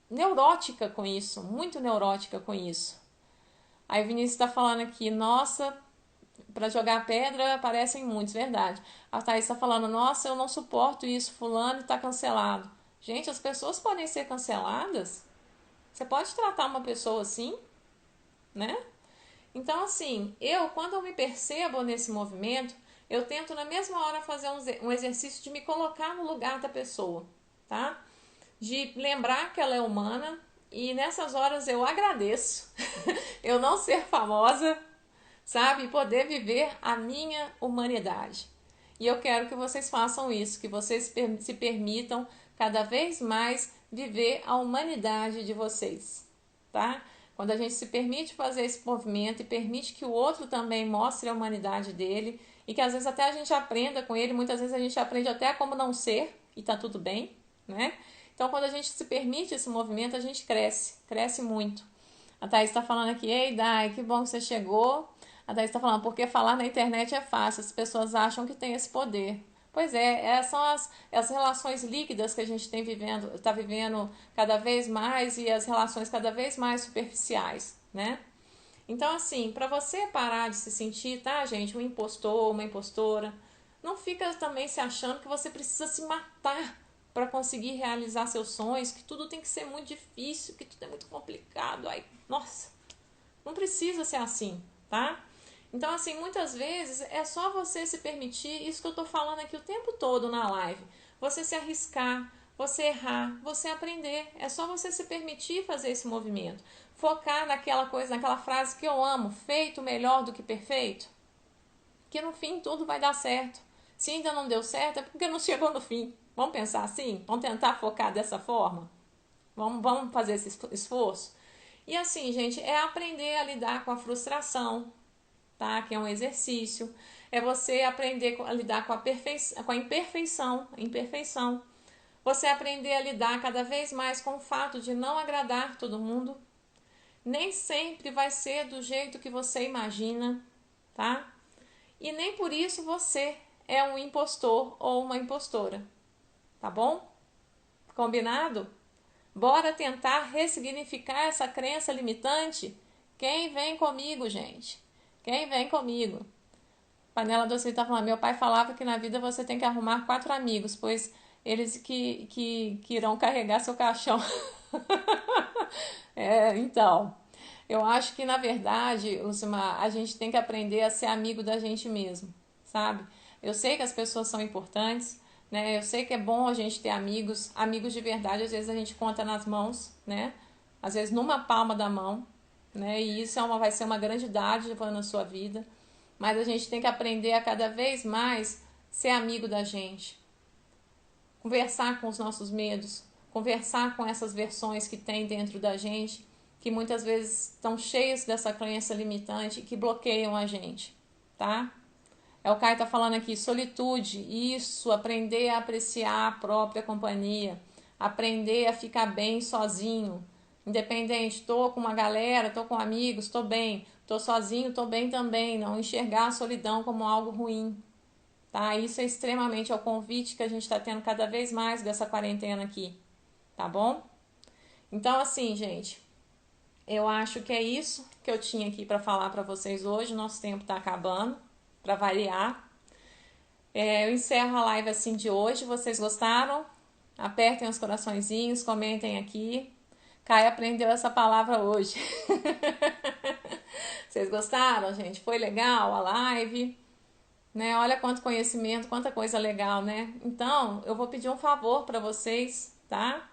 neurótica com isso, muito neurótica com isso. Aí o Vinícius está falando aqui, nossa, para jogar pedra aparecem muitos, verdade. A Thaís está falando, nossa, eu não suporto isso, fulano está cancelado. Gente, as pessoas podem ser canceladas? Você pode tratar uma pessoa assim, né? Então, assim, quando eu me percebo nesse movimento, eu tento na mesma hora fazer um exercício de me colocar no lugar da pessoa, tá? De lembrar que ela é humana e nessas horas eu agradeço eu não ser famosa, sabe? E poder viver a minha humanidade. E eu quero que vocês façam isso, que vocês se permitam cada vez mais viver a humanidade de vocês, tá? Quando a gente se permite fazer esse movimento e permite que o outro também mostre a humanidade dele e que às vezes até a gente aprenda com ele, muitas vezes a gente aprende até como não ser e tá tudo bem, né? Então quando a gente se permite esse movimento, a gente cresce muito. A Thaís está falando aqui, ei, Dai, que bom que você chegou. A Thaís está falando, porque falar na internet é fácil, as pessoas acham que tem esse poder. Pois é, são as relações líquidas que a gente está vivendo cada vez mais e as relações cada vez mais superficiais, né? Então, assim, para você parar de se sentir, tá, gente, um impostor, uma impostora, não fica também se achando que você precisa se matar para conseguir realizar seus sonhos, que tudo tem que ser muito difícil, que tudo é muito complicado. Ai, nossa, não precisa ser assim, tá? Então, assim, muitas vezes é só você se permitir, isso que eu tô falando aqui o tempo todo na live, você se arriscar, você errar, você aprender. É só você se permitir fazer esse movimento. Focar naquela coisa, naquela frase que eu amo, feito melhor do que perfeito, que no fim tudo vai dar certo. Se ainda não deu certo, é porque não chegou no fim. Vamos pensar assim? Vamos tentar focar dessa forma? Vamos fazer esse esforço? E assim, gente, é aprender a lidar com a frustração, tá? Que é um exercício. É você aprender a lidar com a imperfeição. Você aprender a lidar cada vez mais com o fato de não agradar todo mundo. Nem sempre vai ser do jeito que você imagina, tá? E nem por isso você é um impostor ou uma impostora, tá bom? Combinado? Bora tentar ressignificar essa crença limitante? Quem vem comigo, gente? Quem vem comigo? Panela Doce está falando, meu pai falava que na vida você tem que arrumar 4 amigos, pois eles que irão carregar seu caixão. Então, eu acho que na verdade, Lucimar, a gente tem que aprender a ser amigo da gente mesmo, sabe? Eu sei que as pessoas são importantes, né? Eu sei que é bom a gente ter amigos, amigos de verdade, às vezes a gente conta nas mãos, né? Às vezes numa palma da mão, né? E isso vai ser uma grande dádiva na sua vida. Mas a gente tem que aprender a cada vez mais ser amigo da gente. Conversar com os nossos medos, conversar com essas versões que tem dentro da gente, que muitas vezes estão cheias dessa crença limitante que bloqueiam a gente, tá? O Caio tá falando aqui, solitude, isso, aprender a apreciar a própria companhia, aprender a ficar bem sozinho, independente, tô com uma galera, tô com amigos, tô bem, tô sozinho, tô bem também, não enxergar a solidão como algo ruim, tá? Isso é extremamente o convite que a gente está tendo cada vez mais dessa quarentena aqui, tá bom? Então, assim, gente, eu acho que é isso que eu tinha aqui para falar para vocês hoje. Nosso tempo está acabando, para variar. Eu encerro a live assim de hoje. Vocês gostaram? Apertem os coraçõezinhos, comentem aqui. Caio aprendeu essa palavra hoje. Vocês gostaram, gente? Foi legal a live? Né? Olha quanto conhecimento, quanta coisa legal, né? Então, eu vou pedir um favor para vocês, tá?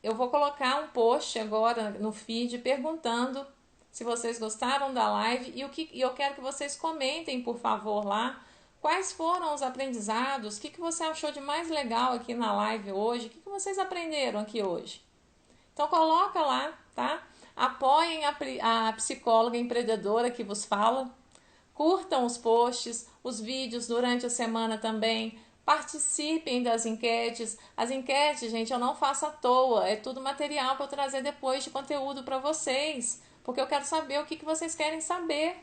Eu vou colocar um post agora no feed perguntando se vocês gostaram da live e eu quero que vocês comentem, por favor, lá quais foram os aprendizados, o que você achou de mais legal aqui na live hoje, o que vocês aprenderam aqui hoje. Então coloca lá, tá? Apoiem a psicóloga empreendedora que vos fala. Curtam os posts, os vídeos durante a semana também. Participem das enquetes. As enquetes, gente, eu não faço à toa. É tudo material para eu trazer depois de conteúdo para vocês. Porque eu quero saber o que vocês querem saber.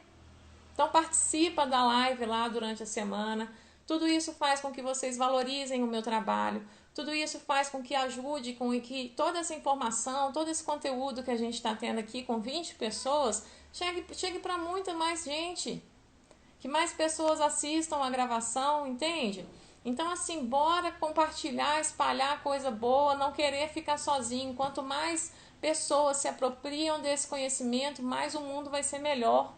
Então participa da live lá durante a semana. Tudo isso faz com que vocês valorizem o meu trabalho. Tudo isso faz com que ajude com que toda essa informação, todo esse conteúdo que a gente está tendo aqui com 20 pessoas, chegue para muita mais gente. Que mais pessoas assistam a gravação, entende? Então, assim, bora compartilhar, espalhar coisa boa, não querer ficar sozinho. Quanto mais pessoas se apropriam desse conhecimento, mais o mundo vai ser melhor,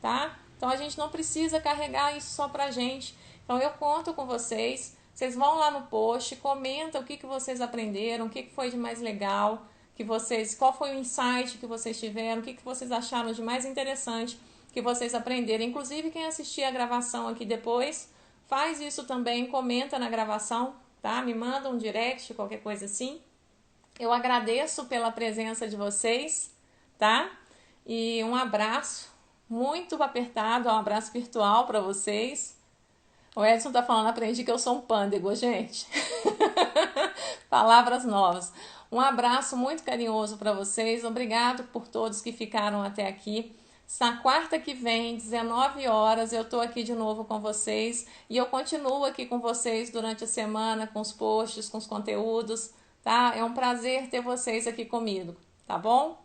tá? Então, a gente não precisa carregar isso só pra gente. Então, eu conto com vocês. Vocês vão lá no post, comentam o que vocês aprenderam, o que foi de mais legal, qual foi o insight que vocês tiveram, o que vocês acharam de mais interessante que vocês aprenderam. Inclusive, quem assistir a gravação aqui depois, faz isso também, comenta na gravação, tá? Me manda um direct, qualquer coisa assim. Eu agradeço pela presença de vocês, tá? E um abraço muito apertado, um abraço virtual para vocês. O Edson tá falando, aprendi que eu sou um pândego, gente. Palavras novas. Um abraço muito carinhoso para vocês. Obrigado por todos que ficaram até aqui. Na quarta que vem, 19 horas, eu tô aqui de novo com vocês e eu continuo aqui com vocês durante a semana com os posts, com os conteúdos, tá? É um prazer ter vocês aqui comigo, tá bom?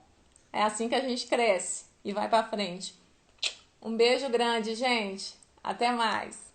É assim que a gente cresce e vai para frente. Um beijo grande, gente. Até mais.